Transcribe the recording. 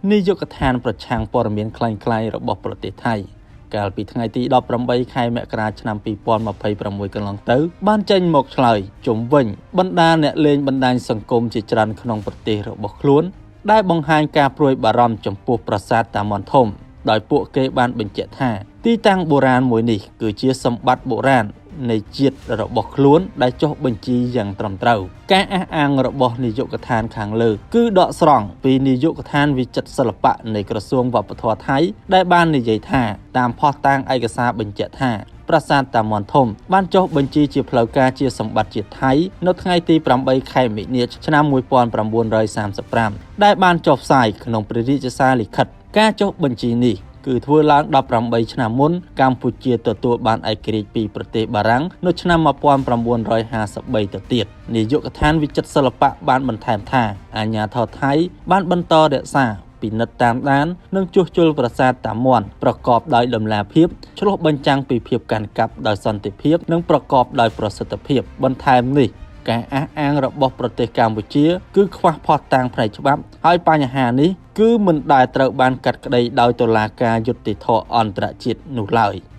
នាយកដ្ឋានប្រឆាំងព័ត៌មានคล้ายៗរបស់ប្រទេសថៃកាលពីថ្ងៃទី18ខែមករាឆ្នាំ2026កន្លងទៅបានចេញមកឆ្លើយជុំវិញបណ្ដាអ្នកលេងបណ្ដាញសង្គមជាច្រើនក្នុងប្រទេសរបស់ខ្លួនដែលបង្ហាញការព្រួយបារម្ភចំពោះប្រាសាទតាម៉ុនធំដោយពួកគេបានបញ្ជាក់ថាទីតាំងបុរាណមួយនេះគឺជាសម្បត្តិបុរាណនៃជាតិរបស់ខ្លួនដែលចុះបញ្ជីយ៉ាងត្រឹមត្រូវការអះអាងរបស់នាយកដ្ឋានខាងលើគឺដកស្រង់ពីនាយកដ្ឋានវិចិត្រសិល្បៈនៃក្រសួងវប្បធម៌ថៃដែលបាននិយាយថាតាមភស្តុតាងឯកសារបញ្ជាក់ថាប្រាសាទតាម៉ុនធំបានចុះបញ្ជីជាផ្លូវការជាសម្បត្តិជាតិថៃនៅថ្ងៃទី8ខែមីនាឆ្នាំ1935ដែលបានចុះផ្សាយក្នុងព្រះរាជសារលិខិតការចុះបញ្ជីនេះគឺធ្វើឡើង18ឆ្នាំមុនកម្ពុជាទទួលបានឯករាជ្យពីប្រទេសបារាំងនៅឆ្នាំ1953ទៅទៀតនាយកដ្ឋានវិចិត្រសិល្បៈបានបន្ថែមថាអាជ្ញាធរថៃបានបន្តរក្សាពិនិត្យតាមដាននិងជួសជុលប្រាសាទតាម៉ុនប្រកបដោយតម្លាភាពឆ្លុះបញ្ចាំងពីភាពកាន់កាប់ដោយសន្តិភាពនិងប្រកបដោយប្រសិទ្ធភាពបន្ថែមនេះការអះអាងរបស់ប្រទេសកម្ពុជាគឺខ្វះភស្តុតាងផ្នែកច្បាប់ហើយបញ្ហានេះគឺមិនដែលត្រូវបានកាត់ក្តីដោយតុលាការយុត្តិធម៌អន្តរជាតិនោះឡើយ។